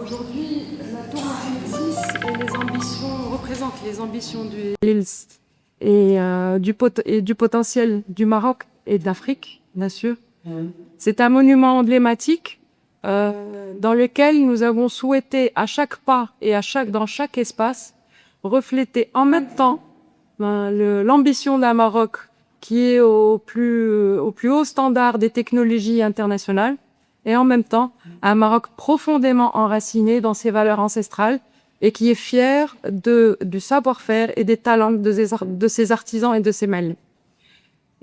Aujourd'hui, la tour Mohamed VI représente les ambitions du Hills et du potentiel du Maroc et d'Afrique, bien sûr. C'est un monument emblématique dans lequel nous avons souhaité, à chaque pas et dans chaque espace, refléter en même temps l'ambition d'un Maroc qui est au plus haut standard des technologies internationales, et en même temps un Maroc profondément enraciné dans ses valeurs ancestrales et qui est fier du savoir-faire et des talents de ses artisans et de ses maîtres.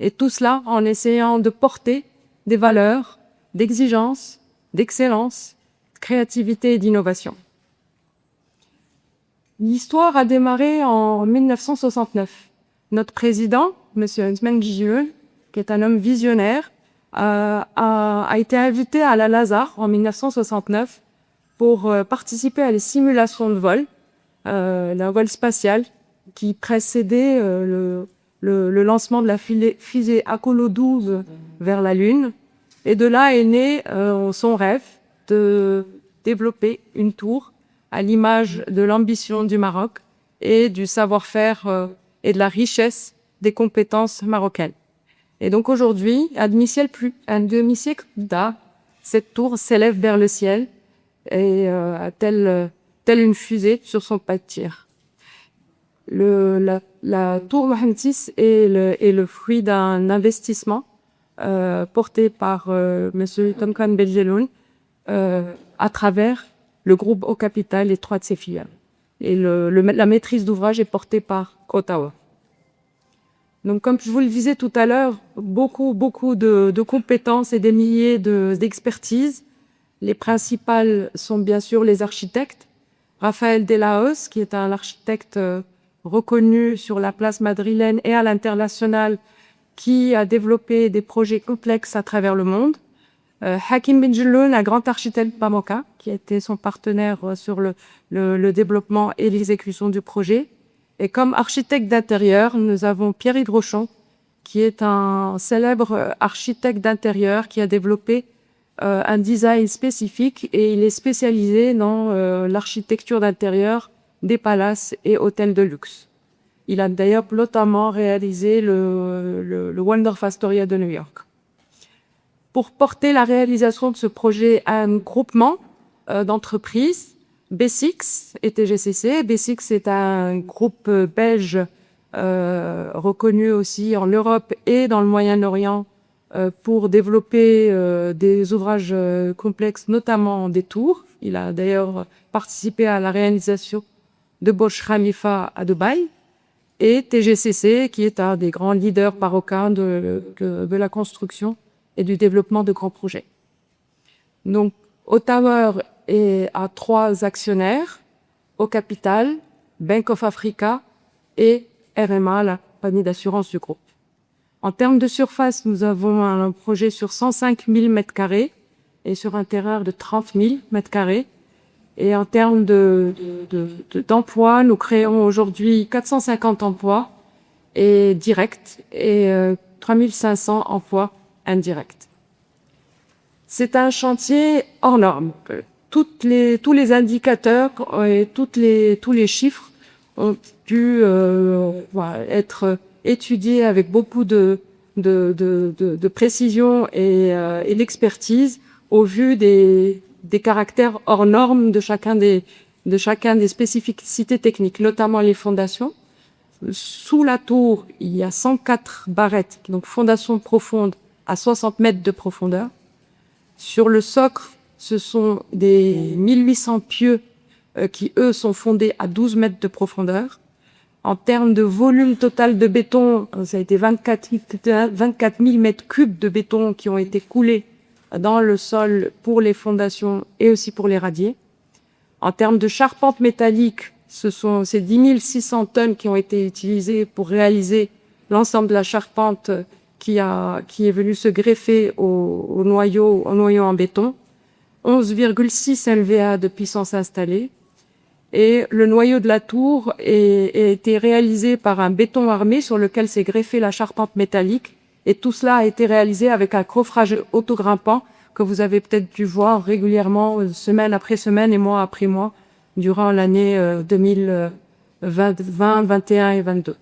Et tout cela en essayant de porter des valeurs d'exigence, d'excellence, de créativité et d'innovation. L'histoire a démarré en 1969. Notre président, M. Ousmane Guigui, qui est un homme visionnaire, a été invité à la NASA en 1969 pour participer à les simulations de vol, d'un vol spatial qui précédait le lancement de la fusée Apollo 12 vers la Lune. Et de là est né son rêve de développer une tour à l'image de l'ambition du Maroc et du savoir-faire et de la richesse des compétences marocaines. Et donc aujourd'hui, un demi-siècle plus tard, cette tour s'élève vers le ciel et telle une fusée sur son pas de tir. La tour Mohamed VI est le fruit d'un investissement porté par M. Tomkan Belgeloun à travers le groupe Au Capital et trois de ses filiales. Et la maîtrise d'ouvrage est portée par Ottawa. Donc, comme je vous le disais tout à l'heure, beaucoup de compétences et des milliers d'expertises. Les principales sont bien sûr les architectes. Raphaël Delaos, qui est un architecte reconnu sur la place madrilène et à l'international, qui a développé des projets complexes à travers le monde. Hakim Benjeloun, un grand architecte marocain, qui a été son partenaire sur le développement et l'exécution du projet. Et comme architecte d'intérieur, nous avons Pierre Rochon, qui est un célèbre architecte d'intérieur qui a développé un design spécifique et il est spécialisé dans l'architecture d'intérieur des palaces et hôtels de luxe. Il a d'ailleurs notamment réalisé le Waldorf Astoria de New York. Pour porter la réalisation de ce projet à un groupement d'entreprises, B6 et TGCC. B6 est un groupe belge reconnu aussi en Europe et dans le Moyen-Orient pour développer des ouvrages complexes, notamment des tours. Il a d'ailleurs participé à la réalisation de Burj Khalifa à Dubaï. Et TGCC, qui est un des grands leaders marocains de la construction et du développement de grands projets. Donc, Ottawa a trois actionnaires, Au Capital, Bank of Africa et RMA, la compagnie d'assurance du groupe. En termes de surface, nous avons un projet sur 105 000 m² et sur un terrain de 30 000 m². Et en termes d'emploi, nous créons aujourd'hui 450 emplois et directs et 3500 emplois indirects. C'est un chantier hors norme. Tous les indicateurs et tous les chiffres ont pu être étudiés avec beaucoup de précision et d'expertise au vu des caractères hors normes de chacun des spécificités techniques, notamment les fondations. Sous la tour, il y a 104 barrettes, donc fondation profonde à 60 mètres de profondeur. Sur le socle, ce sont des 1800 pieux qui, eux, sont fondés à 12 mètres de profondeur. En termes de volume total de béton, ça a été 24 000 mètres cubes de béton qui ont été coulés dans le sol pour les fondations et aussi pour les radiers. En termes de charpente métallique, c'est 10 600 tonnes qui ont été utilisées pour réaliser l'ensemble de la charpente qui est venue se greffer au noyau en béton. 11,6 LVA de puissance installée. Et le noyau de la tour a été réalisé par un béton armé sur lequel s'est greffée la charpente métallique. Et tout cela a été réalisé avec un coffrage autogrimpant que vous avez peut-être dû voir régulièrement, semaine après semaine et mois après mois, durant l'année 2020, 21 et 22.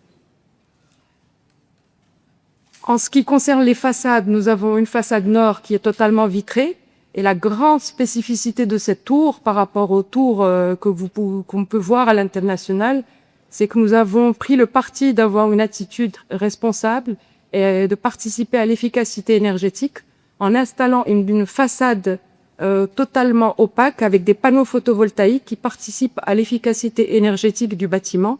En ce qui concerne les façades, nous avons une façade nord qui est totalement vitrée. Et la grande spécificité de cette tour par rapport aux tours qu'on peut voir à l'international, c'est que nous avons pris le parti d'avoir une attitude responsable et de participer à l'efficacité énergétique en installant une façade totalement opaque avec des panneaux photovoltaïques qui participent à l'efficacité énergétique du bâtiment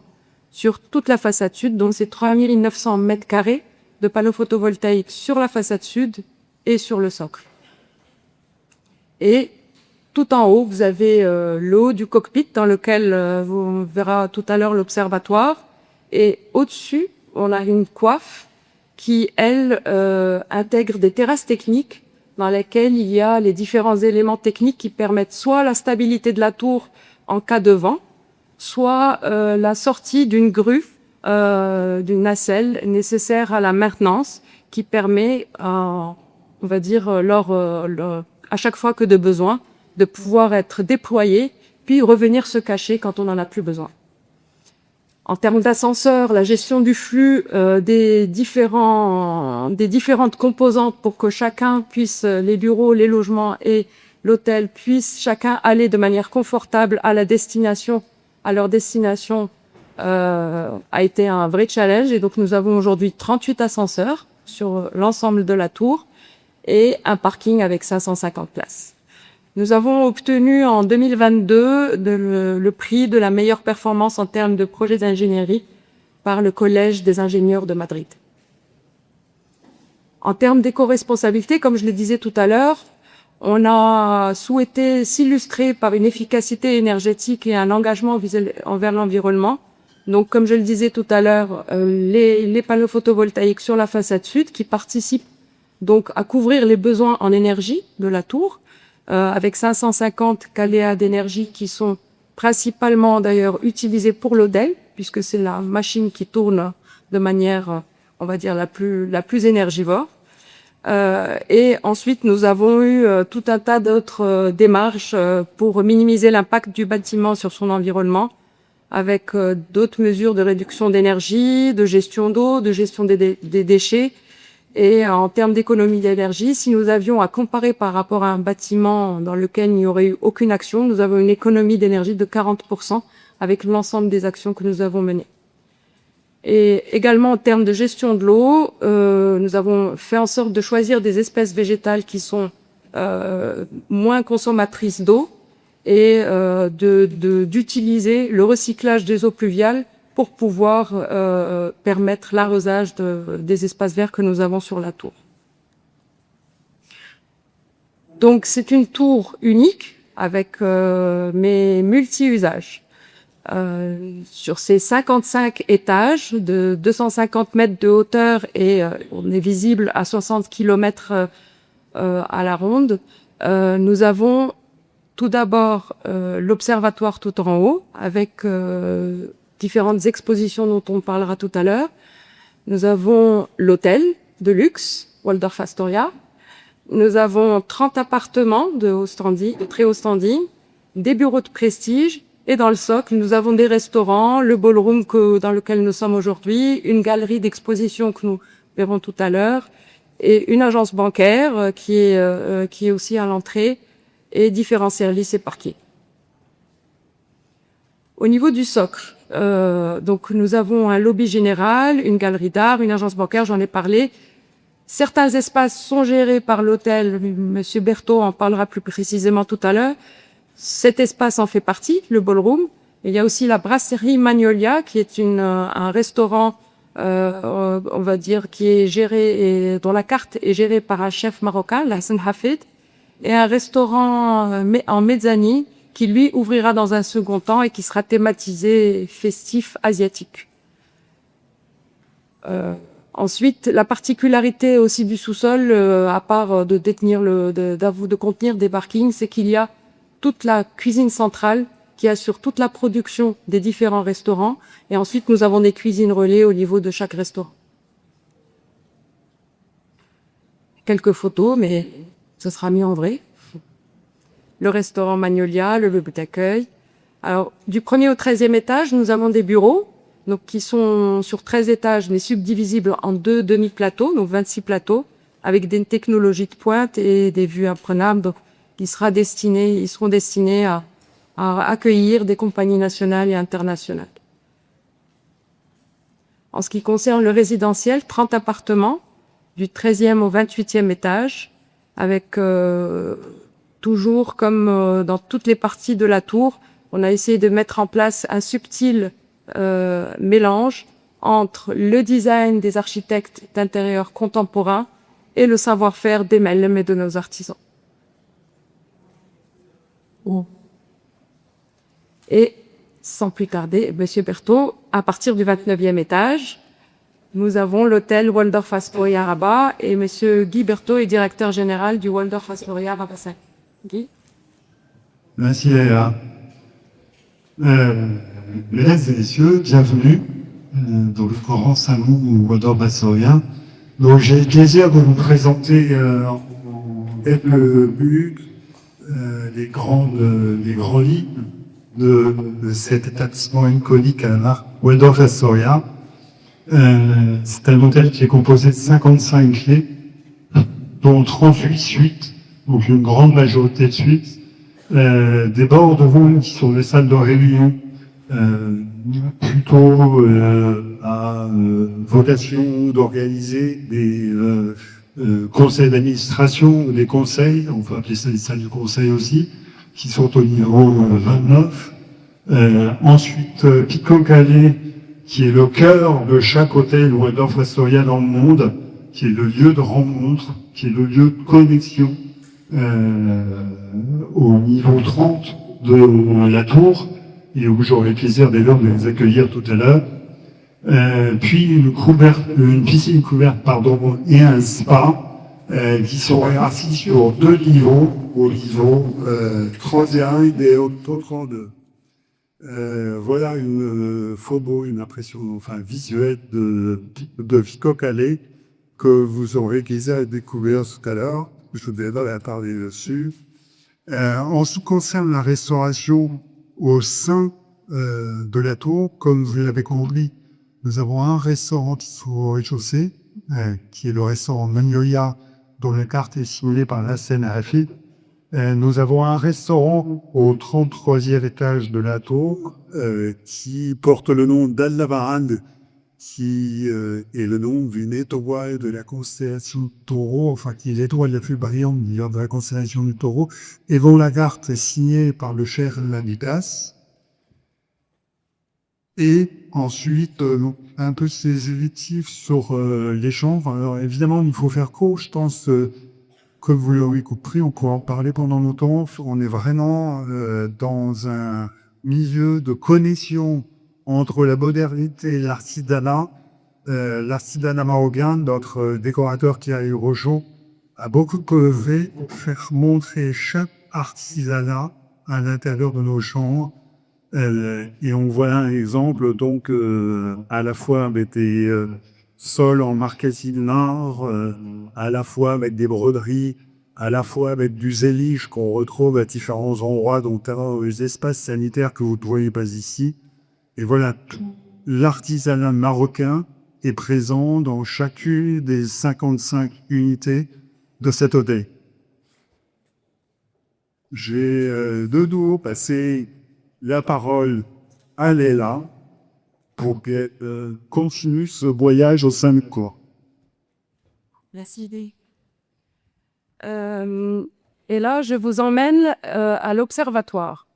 sur toute la façade sud. Donc c'est 3900 mètres carrés de panneaux photovoltaïques sur la façade sud et sur le socle. Et tout en haut, vous avez le haut du cockpit dans lequel on verra tout à l'heure l'observatoire. Et au-dessus, on a une coiffe qui, elle, intègre des terrasses techniques dans lesquelles il y a les différents éléments techniques qui permettent soit la stabilité de la tour en cas de vent, soit la sortie d'une grue, d'une nacelle nécessaire à la maintenance qui permet, on va dire, à chaque fois que de besoin, de pouvoir être déployé, puis revenir se cacher quand on n'en a plus besoin. En termes d'ascenseur, la gestion du flux des différentes composantes pour que chacun puisse, les bureaux, les logements et l'hôtel puissent chacun aller de manière confortable à leur destination, a été un vrai challenge. Et donc nous avons aujourd'hui 38 ascenseurs sur l'ensemble de la tour et un parking avec 550 places. Nous avons obtenu en 2022 le prix de la meilleure performance en termes de projet d'ingénierie par le Collège des ingénieurs de Madrid. En termes d'éco-responsabilité, comme je le disais tout à l'heure, on a souhaité s'illustrer par une efficacité énergétique et un engagement envers l'environnement. Donc, comme je le disais tout à l'heure, les panneaux photovoltaïques sur la façade sud qui participent donc à couvrir les besoins en énergie de la tour, avec 550 kVA d'énergie qui sont principalement d'ailleurs utilisés pour l'hôtel, puisque c'est la machine qui tourne de manière, on va dire, la plus énergivore. Et ensuite, nous avons eu tout un tas d'autres démarches pour minimiser l'impact du bâtiment sur son environnement, avec d'autres mesures de réduction d'énergie, de gestion d'eau, de gestion des déchets. Et en termes d'économie d'énergie, si nous avions à comparer par rapport à un bâtiment dans lequel il n'y aurait eu aucune action, nous avons une économie d'énergie de 40% avec l'ensemble des actions que nous avons menées. Et également en termes de gestion de l'eau, nous avons fait en sorte de choisir des espèces végétales qui sont moins consommatrices d'eau et d'utiliser le recyclage des eaux pluviales pour pouvoir permettre l'arrosage des espaces verts que nous avons sur la tour. Donc c'est une tour unique avec mais multi-usages. Sur ces 55 étages de 250 mètres de hauteur et on est visible à 60 km à la ronde, nous avons tout d'abord l'observatoire tout en haut avec différentes expositions dont on parlera tout à l'heure. Nous avons l'hôtel de luxe, Waldorf Astoria. Nous avons 30 appartements de très haut standing, des bureaux de prestige et dans le socle, nous avons des restaurants, le ballroom dans lequel nous sommes aujourd'hui, une galerie d'exposition que nous verrons tout à l'heure et une agence bancaire qui est aussi à l'entrée et différents services et parkings. Au niveau du socle, donc nous avons un lobby général, une galerie d'art, une agence bancaire, j'en ai parlé. Certains espaces sont gérés par l'hôtel, Monsieur Berthaud en parlera plus précisément tout à l'heure. Cet espace en fait partie, le ballroom. Il y a aussi la brasserie Magnolia, qui est un restaurant, on va dire, qui est géré et dont la carte est gérée par un chef marocain, Hassan Hafid, et un restaurant en mezzanine qui lui ouvrira dans un second temps et qui sera thématisé festif asiatique. Ensuite, la particularité aussi du sous-sol, à part de contenir des parkings, c'est qu'il y a toute la cuisine centrale qui assure toute la production des différents restaurants. Et ensuite, nous avons des cuisines relais au niveau de chaque restaurant. Quelques photos, mais ce sera mis en vrai. Le restaurant Magnolia, le lieu d'accueil. Alors, du 1er au 13e étage, nous avons des bureaux, donc qui sont sur 13 étages, mais subdivisibles en 2 demi-plateaux, donc 26 plateaux, avec des technologies de pointe et des vues imprenables, donc ils seront destinés à accueillir des compagnies nationales et internationales. En ce qui concerne le résidentiel, 30 appartements, du 13e au 28e étage, avec toujours comme dans toutes les parties de la tour, on a essayé de mettre en place un subtil mélange entre le design des architectes d'intérieur contemporains et le savoir-faire des MELM et de nos artisans. Et sans plus tarder, Monsieur Berthaud, à partir du 29e étage, nous avons l'hôtel Waldorf Astoria Rabat et Monsieur Guy Berthaud est directeur général du Waldorf Astoria Rabat. Guy. Merci Léa. Mesdames et messieurs, bienvenue dans le Coran Saint-Loup Waldorf Astoria. Donc j'ai le plaisir de vous présenter en quelques minutes les grands lits de cet établissement iconique à la marque Waldorf Astoria. C'est un hôtel qui est composé de 55 clés, dont 38 suites, donc une grande majorité de suites, des bords de vol qui sont des salles de réunion, plutôt à vocation d'organiser des conseils d'administration ou des conseils, on peut appeler ça des salles de conseil aussi, qui sont au niveau 29. Ensuite, Pico Calais, qui est le cœur de chaque hôtel Waldorf Astoria dans le monde, qui est le lieu de rencontre, qui est le lieu de connexion au niveau 30 de la tour, et où j'aurai le plaisir d'ailleurs de les accueillir tout à l'heure. Puis une piscine couverte et un spa qui sont répartis sur 2 niveaux, au niveau 31 et au 32. Voilà une photo, une impression visuelle de Pico Calais que vous aurez déjà découvert tout à l'heure. Je vous ai parlé dessus. En ce qui concerne la restauration au sein de la tour, comme vous l'avez compris, nous avons un restaurant qui est au rez-de-chaussée, qui est le restaurant Magnolia, dont la carte est signée par la Seine à Afid. Nous avons un restaurant au 33e étage de la tour qui porte le nom d'Al-Lavarand, qui est le nom d'une étoile de la constellation du Taureau, qui est l'étoile la plus brillante de la constellation du Taureau, et dont la carte est signée par le Cheikh Lamitas. Et ensuite, un peu ses effectifs sur les chambres. Alors évidemment, il faut faire court, je pense. Comme vous l'aurez compris, on pourra en parler pendant longtemps. On est vraiment dans un milieu de connexion entre la modernité et l'artisanat. L'artisanat marocain, notre décorateur Thierry Rochon, a beaucoup œuvré pour faire montrer chaque artisanat à l'intérieur de nos chambres. Et on voit un exemple donc à la fois avec des sols en marquesine noire, à la fois avec des broderies, à la fois avec du zélige qu'on retrouve à différents endroits, donc les espaces sanitaires que vous ne voyez pas ici. Et voilà, l'artisanat marocain est présent dans chacune des 55 unités de cet hôtel. J'ai de nouveau passé la parole à Léla pour qu'elle continue ce voyage au sein du cours. Merci. Et là, je vous emmène à l'observatoire.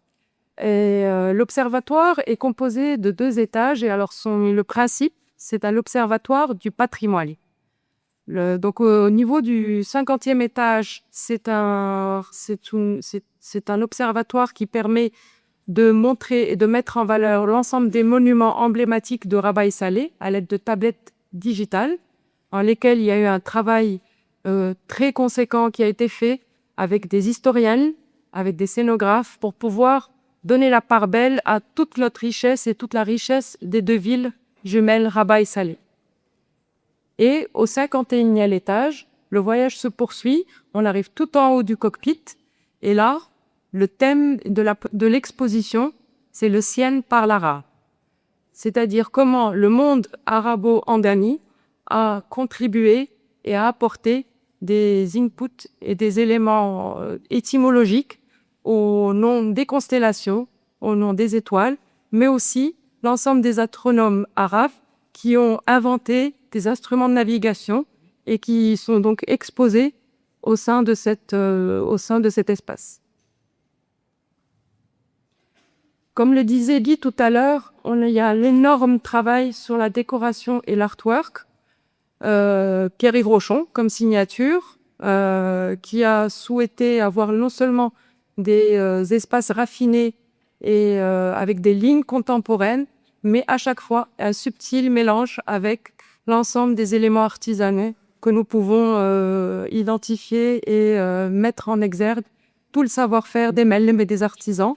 Et l'observatoire est composé de 2 étages. Et alors, le principe, c'est un observatoire du patrimoine. Donc, au niveau du 50e étage, c'est un observatoire qui permet de montrer et de mettre en valeur l'ensemble des monuments emblématiques de Rabat et Salé à l'aide de tablettes digitales, en lesquelles il y a eu un travail très conséquent qui a été fait avec des historiens, avec des scénographes, pour pouvoir donner la part belle à toute notre richesse et toute la richesse des 2 villes jumelles Rabat et Salé. Et au 51e étage, Le voyage se poursuit, on arrive tout en haut du cockpit, et là, le thème de l'exposition, c'est le ciel par l'arabe. C'est-à-dire comment le monde arabo-andami a contribué et a apporté des inputs et des éléments étymologiques au nom des constellations, au nom des étoiles, mais aussi l'ensemble des astronomes arabes qui ont inventé des instruments de navigation et qui sont donc exposés au sein de cet espace. Comme le disait Guy tout à l'heure, il y a un énorme travail sur la décoration et l'artwork. Kerry Rochon comme signature, qui a souhaité avoir non seulement des espaces raffinés et avec des lignes contemporaines, mais à chaque fois un subtil mélange avec l'ensemble des éléments artisanaux que nous pouvons identifier et mettre en exergue tout le savoir-faire des Mellem et des artisans.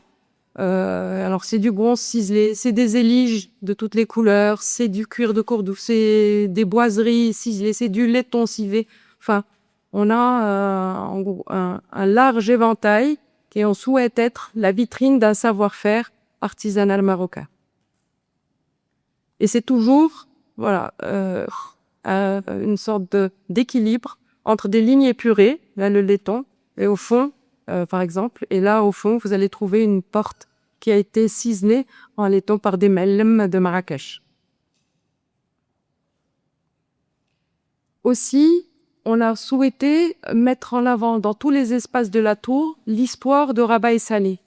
Alors c'est du bronze ciselé, c'est des éliges de toutes les couleurs, c'est du cuir de Cordoue, c'est des boiseries ciselées, c'est du laiton ciselé. Enfin, on a en gros un large éventail et on souhaite être la vitrine d'un savoir-faire artisanal marocain. Et c'est toujours, voilà, une sorte d'équilibre entre des lignes épurées, là le laiton, et au fond, par exemple, et là au fond, vous allez trouver une porte qui a été ciselée en laiton par des Mellem de Marrakech. Aussi, on a souhaité mettre en avant dans tous les espaces de la tour l'histoire de Rabat et Salé.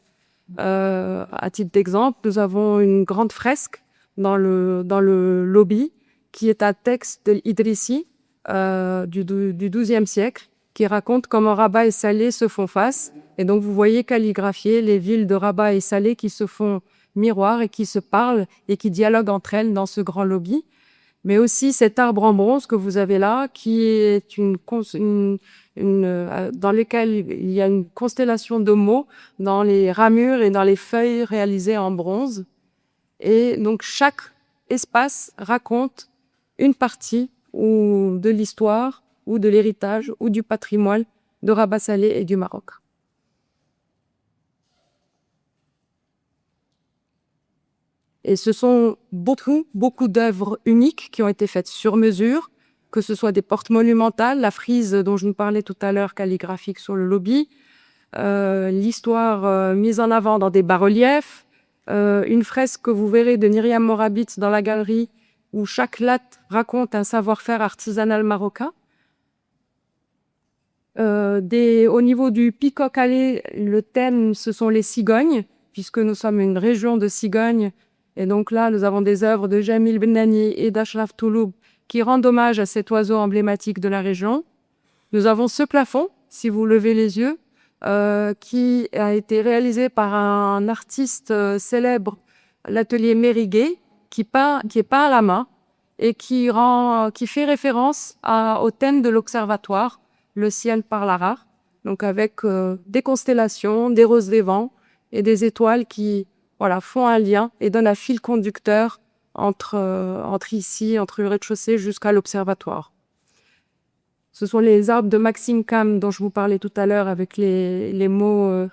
À titre d'exemple, nous avons une grande fresque dans le lobby qui est un texte de Idrissi du XIIe siècle qui raconte comment Rabat et Salé se font face. Et donc, vous voyez calligraphier les villes de Rabat et Salé qui se font miroir et qui se parlent et qui dialoguent entre elles dans ce grand lobby. Mais aussi cet arbre en bronze que vous avez là, qui est dans lequel il y a une constellation de mots dans les ramures et dans les feuilles réalisées en bronze. Et donc, chaque espace raconte une partie ou de l'histoire ou de l'héritage ou du patrimoine de Rabat Salé et du Maroc. Et ce sont beaucoup d'œuvres uniques qui ont été faites sur mesure, que ce soit des portes monumentales, la frise dont je vous parlais tout à l'heure, calligraphique sur le lobby, l'histoire mise en avant dans des bas-reliefs, une fresque que vous verrez de Myriam Morabit dans la galerie, où chaque latte raconte un savoir-faire artisanal marocain. Au niveau du Peacock Alley, le thème, ce sont les cigognes, puisque nous sommes une région de cigognes. Et donc là, nous avons des œuvres de Jamil Benani et d'Ashraf Touloub qui rendent hommage à cet oiseau emblématique de la région. Nous avons ce plafond, si vous levez les yeux, qui a été réalisé par un artiste célèbre, l'atelier Mériguet, qui est peint à la main et qui fait référence au thème de l'observatoire, le ciel par l'ara, donc avec des constellations, des roses des vents et des étoiles qui font un lien et donnent un fil conducteur entre le rez-de-chaussée jusqu'à l'observatoire. Ce sont les arbres de Maxime Cam dont je vous parlais tout à l'heure avec les mots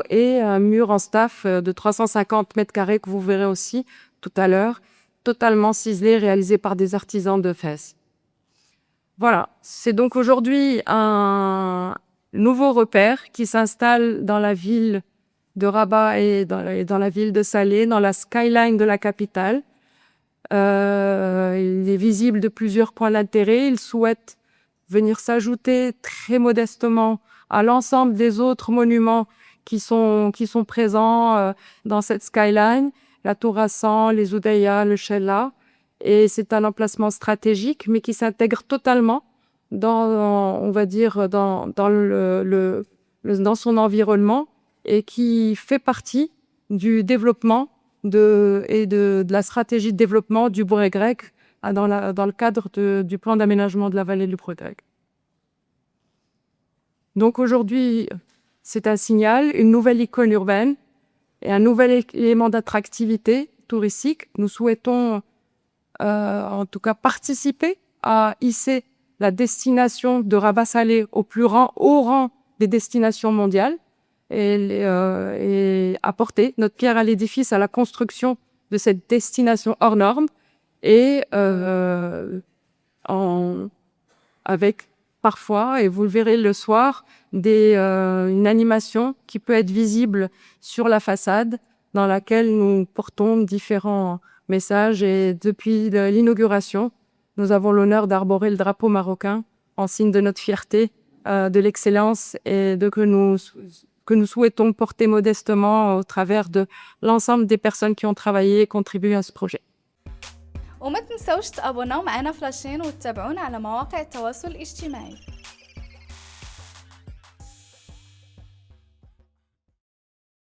et un mur en staff de 350 mètres carrés que vous verrez aussi tout à l'heure, totalement ciselé, réalisé par des artisans de Fès. Voilà, c'est donc aujourd'hui un nouveau repère qui s'installe dans la ville de Rabat et dans la ville de Salé, dans la skyline de la capitale. Il est visible de plusieurs points d'intérêt. Il souhaite venir s'ajouter très modestement à l'ensemble des autres monuments qui sont présents dans cette skyline, la Tour Hassan, les Oudaya, le Chella. Et c'est un emplacement stratégique, mais qui s'intègre totalement dans son environnement et qui fait partie du développement de la stratégie de développement du Bourg grec dans le cadre du plan d'aménagement de la vallée du Bourg grec. Donc aujourd'hui, c'est un signal, une nouvelle icône urbaine et un nouvel élément d'attractivité touristique. Nous souhaitons en tout cas participer à hisser la destination de Rabat Salé au rang des destinations mondiales et apporter notre pierre à l'édifice à la construction de cette destination hors norme et avec parfois, et vous le verrez le soir, une animation qui peut être visible sur la façade dans laquelle nous portons différents messages. Et depuis l'inauguration, nous avons l'honneur d'arborer le drapeau marocain en signe de notre fierté, de l'excellence et que nous souhaitons porter modestement au travers de l'ensemble des personnes qui ont travaillé et contribué à ce projet. وما تنسوش تابوناو معنا فلاشين وتتابعونا على مواقع التواصل الاجتماعي.